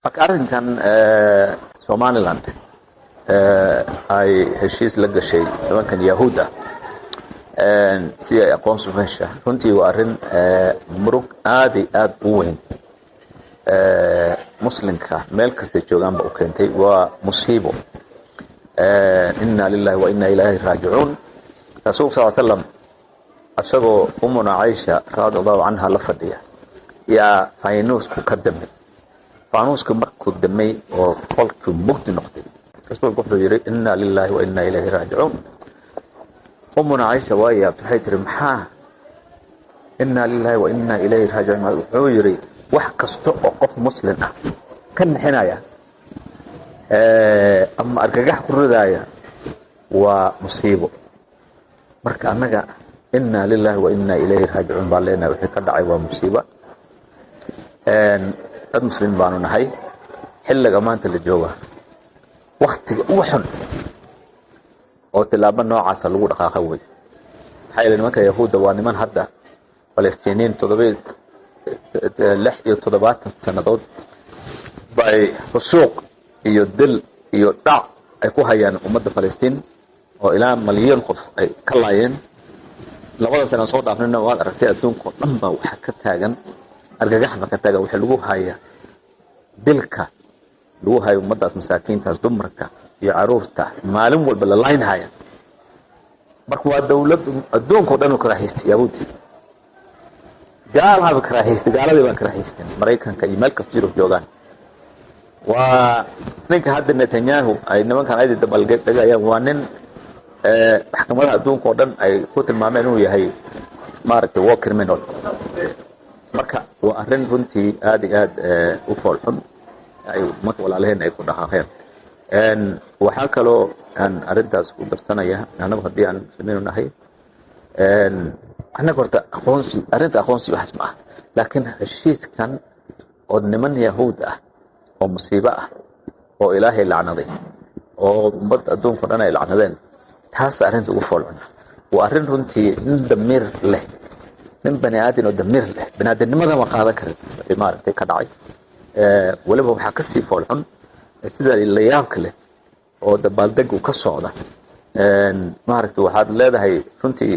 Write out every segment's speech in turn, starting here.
marka arrinkan Somaliland ay heshiis la gashay nimankan Yahuuda si ay aqoonsi u hesha runtii waa arrin murug aad u weyn muslimka meel kasta joogaanba u keentay waa musiibo inna lillahi wa inna ilayhi raaji'uun rasuulka sallallahu alayhi wasallam asagoo umuna Aisha radhiyallahu anha la fadhiya yaa faynuusku ka damay faynuusku markuu damay oo qolku mugdi noqday rasuulku wuxuu yiri inna lillahi wa inna ilayhi raaji'uun umuna Aisha waaya waxay tiri maxaa inna lillahi wa inna ilayhi raaji'uun wuxuu yiri wax kasta oo qof muslim ah kan xinaya ama argagax ku ridaya waa musiibo marka anaga inna lillahi wa inna ilayhi raaji'uun baalena wixii ka dhacay waa musiibo dad muslim baanu nahay xilliga maanta la jooga waqtiga ugu xun oo tilaabo noocaas lagu dhaqaaqay way xayl nimanka Yahuuda waa niman hadda Palestiniin 7 sanadood bay fusuuq iyo dil iyo dhac ay ku hayaan ummadda Palestiin oo ilaa malyan qof ay ka laayeen labada sano soo dhaafnayna waa aragtay adduunka oo dhan baa waxa ka taagan argagax ka taagan waxa lagu hayaa dilka lagu hayo ummaddaas masaakiintaas dumarka iyo caruurta maalin walba la laynaya marka waa dawlad adduunka oo dhan ka raahistay Yahuudi gaalaha ka raahistay gaaladii baan ka raahistay Mareykanka iyo meel kasta joogaan waa ninka hadda Netanyahu ay nimankan ay dabalgayaan waa nin maxkamadaha adduunka oo dhan ay ku tilmaameen inuu yahay maaragtay war criminal marka waa arrin runtii aad u foolxun ay marka walaalaheen ay ku dhaqaaqeen waxa kaloo aan arrintaas ku darsanaya anagu hadii aan sameeynahay anagu horta aqoonsi wax ma ah laakiin heshiiskan oo niman Yahuud ah oo musiibo ah oo Ilaahay lacnaday oo ummad adduunka dhan ay lacnadeen taas arrinta ugu foolxun waa arrin runtii in damir leh nin bani aadin oo damir leh banaadinimada ma qaadan karin maaragtay ka dhacay waliba waxa ka sii foolxun sida la yaabka leh oo dabaaldeg uu ka socda maaragtay waxaad leedahay runtii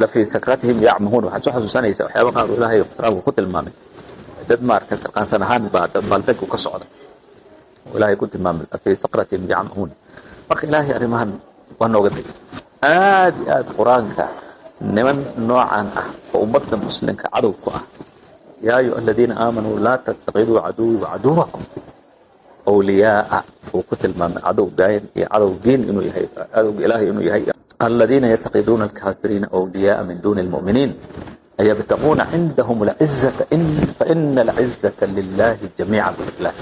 la fi sakratihim ya'mahuun waxa soo xasuusanaysa waxyaabo qaar Ilaahay iqtiraabku ku tilmaamay dad maaragtay sarqaan ahaan baa dabaaldeg uu ka socda Ilaahay ku tilmaamay fi sakratihim ya'mahuun marka Ilaahay arrimahan waa nooga digay aad quraanka niman noocan ah oo ummadda muslimka cadow ku ah يا أيها الذين آمنوا لا تتخذوا عدوي وعدوكم أولياء وقتل من عدو دين عدو دين إنه يهي عدو إلهي إنه يهي الذين يتخذون الكافرين أولياء من دون المؤمنين أيبتغون عندهم العزة فإن العزة لله جميعا بالله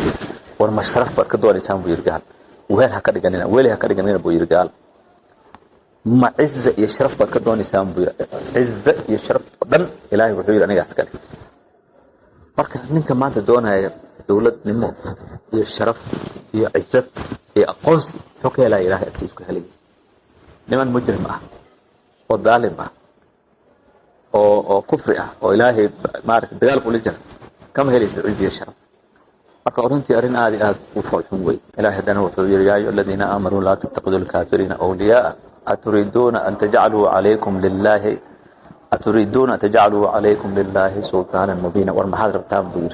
والمشرف بركضوا لسان بيرجال وهلها كده جنينا وهلها كده جنينا بيرجال ما عزة يشرف بركضوا لسان عزة يشرف دم إلهي وحيد أنا جالس marka ninka maanta doonaya dawladnimo iyo sharaf iyo ciisad iyo aqoonsi xogay la ilaahay agtiisa helay niman mujrim ah oo daalim ah oo kufri ah oo ilaahay maaragtay dagaal ku leeyahay kama helayso ciis iyo sharaf marka runtii arrin aad u foolxun way ilaahay hadana wuxuu yiri yaa ayyuhalladhina aamanu la tattakhidul kaafirina awliyaa aturiduna an taj'alu alaykum lillahi أتريدون أن تجعلوا عليكم لله سلطانا مبينا والمحاضرة بتاعهم بير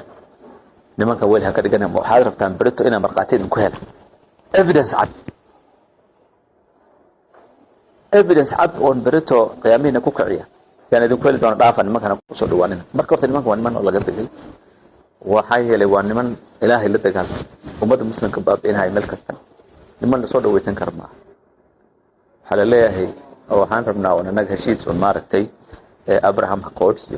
لما كان ويلها كده جنا محاضرة بتاعهم بريتو إنا مرقاتين كهل evidence عد on بريتو قيامين كوكعية يعني ذو كل دون ضعفا لما كان قصد واننا مركبت لما كان من الله قد لي وحي لي وان من إلهي اللي تجاز ومد مسلم كباطين هاي ملك استن لما نصود ويسن كرما حلاليه هي أو حان ربنا وانا نجه شيء ونمارتي أبراهام هكورس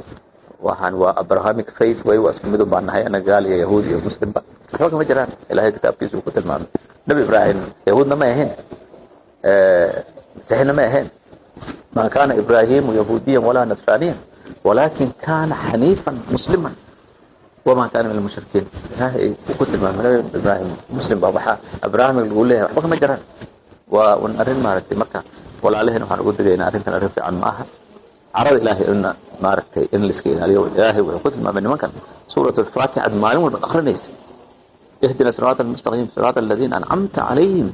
وحان وأبراهامك فيث وي واسمده بأنها أنا قال يا يهودي يا مسلم بقى حوك مجران إلهي كتاب في سوق المعنى نبي إبراهيم يهودنا ما يهين مسيحنا ما يهين ما كان إبراهيم يهوديا ولا نصرانيا ولكن كان حنيفا مسلما وما كان من المشركين هاي وكتب المعنى نبي إبراهيم مسلم بابا أبراهام يقول لها حوك مجران ونرين مارتي مكة ولا عليه نحن نقول دقينا أرنتنا رفع عن معها عرض إلهي إن مارتي إن لسكين اليوم إلهي ويقول ما بين مكان سورة الفاتحة معلومة بالأخرى نيس اهدنا الصراط المستقيم صراط الذين أنعمت عليهم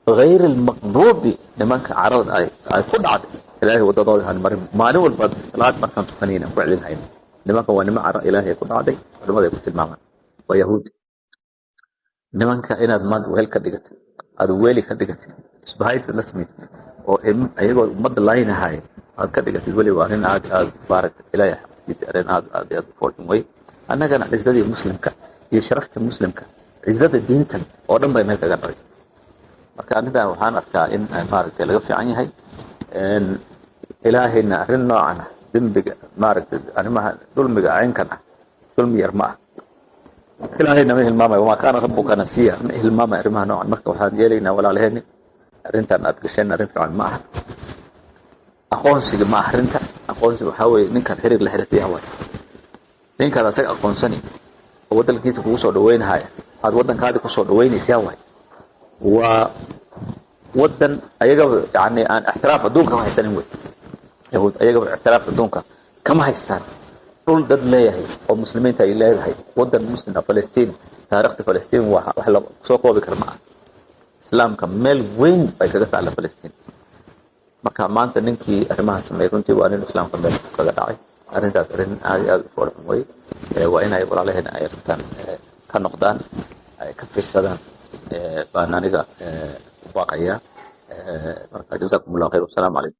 غير المغضوب nimanka carada ay ku dhacday ilaahay wadadooda aan marin maalin walba salaad markaan tukanayna ku celinayna nimanka waa niman carada ilaahay ku dhacday culimada ay ku tilmaamaan waa yahuud nimanka inaad maad weel ka dhigatay aad weeli ka dhigatay isbahaysi nasmi oo ayagoo ummadda laaynahay aad ka dhigatay weli waa in aad baarak ilaahay xaqiisa arin aad foolin way annagana ciidadii muslimka iyo sharafta muslimka ciidada diinta oo dhan bay meel kaga dhacay marka aniga waxaan arkaa in maaragtay laga fiican yahay ilaahayna arrin noocan dambiga maaragtay arrimaha dulmiga caynkan ah dulmi yar ma ilaahayna ma hilmaamay wama kaana rabbuka nasiya ma hilmaamay arrimaha noocan marka waxaan yeelaynaa walaalaheen arrintan aad gasheen arrin fiican ma aha aqoonsiga ma arrinta aqoonsiga waxa weeye ninkan xiriir la xiriirtay waay ninkan asaga aqoonsani oo wadalkiisa kugu soo dhaweynaya aad wadankaada ku soo dhaweynaysaa waay وودن ayaga yani aan ixtiraaf adduunka ma haysanin way yahuud ayaga ixtiraaf adduunka kama haystaan dhul dad leeyahay oo muslimiinta ay leedahay wadan muslim Palestine taariikhda Palestine wax la soo koobi karo ma islaamka meel weyn bay kaga taala Palestine marka maanta ninkii arrimaha sameeyay runtii waa nin islaamka meel kaga dhacay arrintaas arrin aad u foolxun way waa inay walaalaheen ay rabtaan ka noqdaan ay ka fiirsadaan baan aniga واقعية. جزاكم الله خير والسلام عليكم.